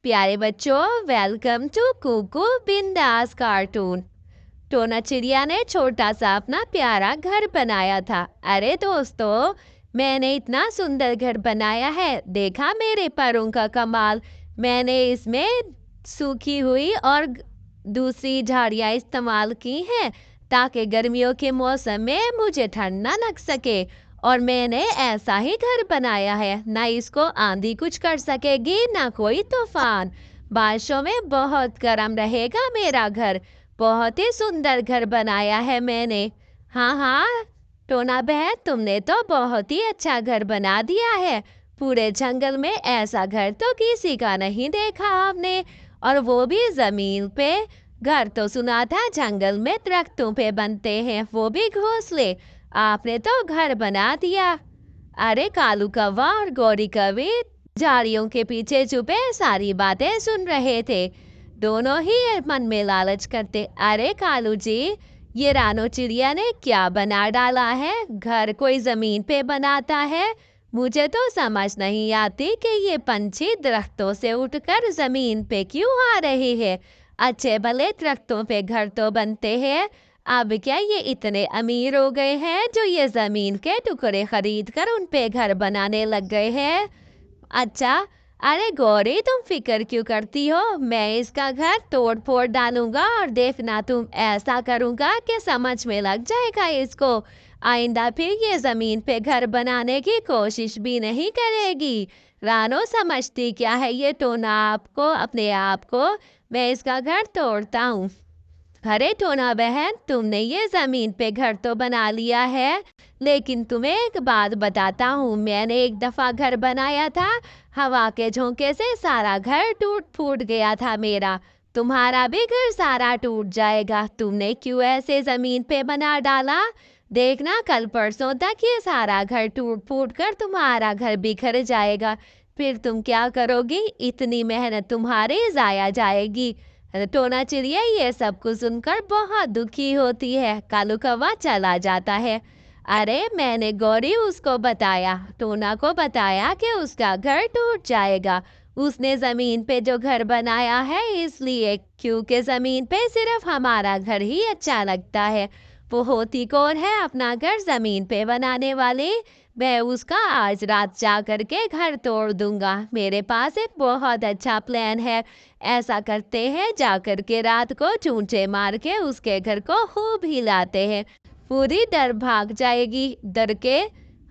प्यारे बच्चों, welcome to Kuku बिंदास कार्टून। टोना चिड़िया ने छोटा सा अपना प्यारा घर बनाया था। अरे दोस्तों, मैंने इतना सुंदर घर बनाया है, देखा मेरे परों का कमाल। मैंने इसमें सूखी हुई और दूसरी झाड़ियाँ इस्तेमाल की हैं ताकि गर्मियों के मौसम में मुझे ठंड ना लग सके। और मैंने ऐसा ही घर बनाया है, ना इसको आंधी कुछ कर सकेगी ना कोई तूफान। बारिशों में बहुत गर्म रहेगा मेरा घर। बहुत ही सुंदर घर बनाया है मैंने। हाँ हाँ टोना बहन, तुमने तो बहुत ही अच्छा घर बना दिया है। पूरे जंगल में ऐसा घर तो किसी का नहीं देखा आपने, और वो भी जमीन पे। घर तो सुना था जंगल में दरख्तों पे बनते हैं, वो भी घोंसले। आपने तो घर बना दिया। अरे कालू कौवा और गौरी कौवी झाड़ियों के पीछे छुपे सारी बातें सुन रहे थे। दोनों ही मन में लालच करते। अरे कालू जी, ये रानो चिड़िया ने क्या बना डाला है? घर कोई जमीन पे बनाता है? मुझे तो समझ नहीं आती कि ये पंछी दरख्तों से उठकर जमीन पे क्यों आ रहे हैं। अच्छे भले दरख्तों पे घर तो बनते हैं। अब क्या ये इतने अमीर हो गए हैं जो ये जमीन के टुकड़े खरीद कर उन पे घर बनाने लग गए हैं? अच्छा, अरे गौरी, तुम फिक्र क्यों करती हो? मैं इसका घर तोड़ फोड़ डालूंगा और देखना, तुम ऐसा करूंगा कि समझ में लग जाएगा इसको। आइंदा फिर ये जमीन पे घर बनाने की कोशिश भी नहीं करेगी। रानो समझती क्या है ये टोना आपको, अपने आप को। मैं इसका घर तोड़ता हूँ। अरे टोना बहन, तुमने ये जमीन पे घर तो बना लिया है, लेकिन तुम्हें एक बात बताता हूँ। मैंने एक दफा घर बनाया था, हवा के झोंके से सारा घर टूट फूट गया था मेरा। तुम्हारा भी घर सारा टूट जाएगा। तुमने क्यों ऐसे जमीन पे बना डाला? देखना कल परसों तक ये सारा घर टूट फूट कर तुम्हारा घर बिखर जाएगा। फिर तुम क्या करोगी? इतनी मेहनत तुम्हारी जाया जाएगी। टोना चिड़िया ये सब कुछ सुनकर बहुत दुखी होती है। कालू कौवा चला जाता है। अरे मैंने गौरी उसको बताया, टोना को बताया कि उसका घर टूट जाएगा। उसने जमीन पे जो घर बनाया है इसलिए, क्योंकि जमीन पे सिर्फ हमारा घर ही अच्छा लगता है। वो होती कौन है अपना घर जमीन पे बनाने वाली? मैं उसका आज रात जा करके घर तोड़ दूंगा। मेरे पास एक बहुत अच्छा प्लान है। ऐसा करते हैं, जा करके रात को चूंचे मार के उसके घर को खूब हिलाते हैं। पूरी डर भाग जाएगी। डर के?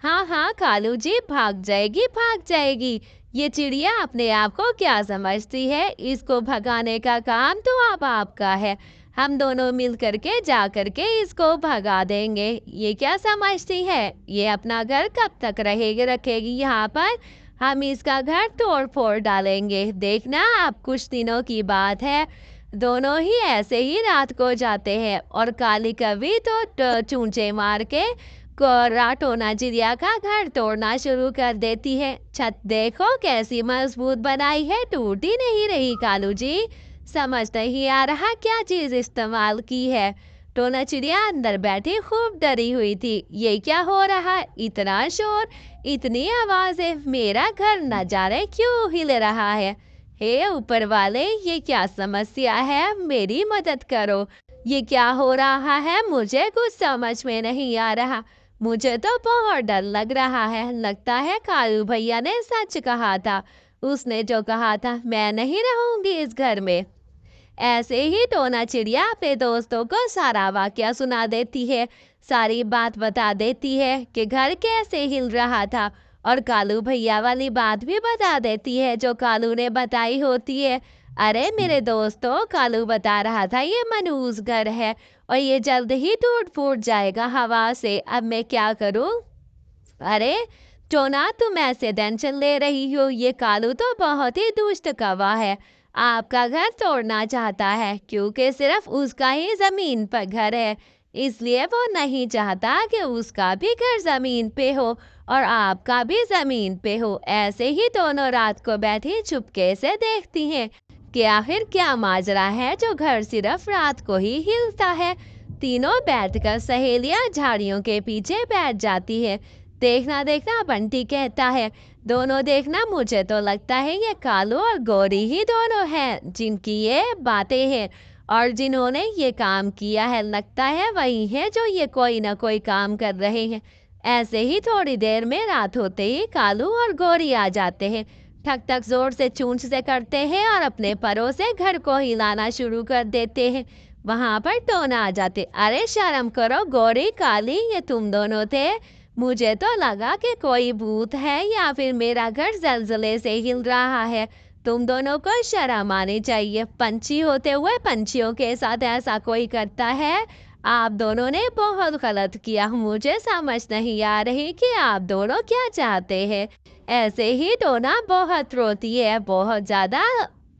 हाँ हाँ कालू जी, भाग जाएगी भाग जाएगी। ये चिड़िया अपने आप को क्या समझती है? इसको भगाने का काम तो अब आपका है। हम दोनों मिल करके जा करके इसको भगा देंगे। ये क्या समझती है? ये अपना घर कब तक रहेगी रखेगी यहाँ पर? हम इसका घर तोड़ फोड़ डालेंगे। देखना, अब कुछ दिनों की बात है। दोनों ही ऐसे ही रात को जाते हैं और काली कवि तो चूंचे मार के कोरा टोना चिड़िया का घर तोड़ना शुरू कर देती है। छत देखो कैसी मजबूत बनाई है, टूटी नहीं रही। कालू जी, समझ नहीं आ रहा क्या चीज इस्तेमाल की है। टोना चिड़िया अंदर बैठी खूब डरी हुई थी। ये क्या हो रहा है? इतना शोर, इतनी आवाजें, मेरा घर न जाने क्यों हिल रहा है। हे ऊपर वाले, ये क्या समस्या है? मेरी मदद करो। ये क्या हो रहा है? मुझे कुछ समझ में नहीं आ रहा। मुझे तो बहुत डर लग रहा है। लगता है कालू भैया ने सच कहा था। उसने जो कहा था, मैं नहीं रहूंगी इस घर में। ऐसे ही टोना चिड़िया अपने दोस्तों को सारा वाकया सुना देती है। सारी बात बता देती है कि घर कैसे हिल रहा था, और कालू भैया वाली बात भी बता देती है जो कालू ने बताई होती है। अरे मेरे दोस्तों, कालू बता रहा था ये मनहूस घर है और ये जल्द ही टूट फूट जाएगा हवा से। अब मैं क्या करूं? अरे टोना, तुम ऐसे टेंशन ले रही हो? ये कालू तो बहुत ही दुष्ट कौवा है। आपका घर तोड़ना चाहता है क्योंकि सिर्फ उसका ही जमीन पर घर है। इसलिए वो नहीं चाहता कि उसका भी घर जमीन पे हो और आपका भी जमीन पे हो। ऐसे ही दोनों रात को बैठी चुपके से देखती हैं कि आखिर क्या माजरा है जो घर सिर्फ रात को ही हिलता है। तीनों बैठकर सहेलियां झाड़ियों के पीछे बैठ जाती है। देखना देखना, बंटी कहता है, दोनों देखना, मुझे तो लगता है ये कालू और गौरी ही दोनों हैं जिनकी ये बातें हैं, और जिन्होंने ये काम किया है लगता है वही है जो ये कोई ना कोई काम कर रहे हैं। ऐसे ही थोड़ी देर में रात होते ही कालू और गौरी आ जाते हैं। ठक ठक जोर से चूंच से करते हैं और अपने परों से घर को हिलाना शुरू कर देते हैं। वहां पर टोना आ जाते, अरे शर्म करो गौरी काली, ये तुम दोनों थे? मुझे तो लगा कि कोई भूत है या फिर मेरा घर जलजले से हिल रहा है। तुम दोनों को शर्म आनी चाहिए, पंछी होते हुए पंछियों के साथ ऐसा कोई करता है? आप दोनों ने बहुत गलत किया, मुझे समझ नहीं आ रही कि आप दोनों क्या चाहते हैं। ऐसे ही टोना बहुत रोती है, बहुत ज्यादा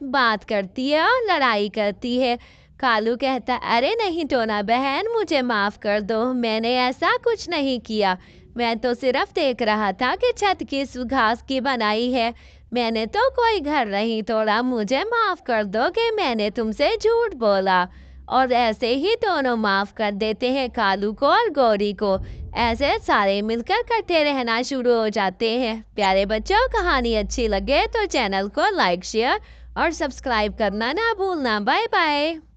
बात करती है और लड़ाई करती है। कालू कहता, अरे नहीं टोना बहन, मुझे माफ कर दो, मैंने ऐसा कुछ नहीं किया। मैं तो सिर्फ देख रहा था कि छत किस घास की बनाई है, मैंने तो कोई घर नहीं तोड़ा, मुझे माफ कर दो कि मैंने तुमसे झूठ बोला। और ऐसे ही दोनों माफ कर देते हैं कालू को और गौरी को। ऐसे सारे मिलकर इकट्ठे रहना शुरू हो जाते हैं। प्यारे बच्चों, कहानी अच्छी लगे तो चैनल को लाइक शेयर और सब्सक्राइब करना ना भूलना। Bye bye.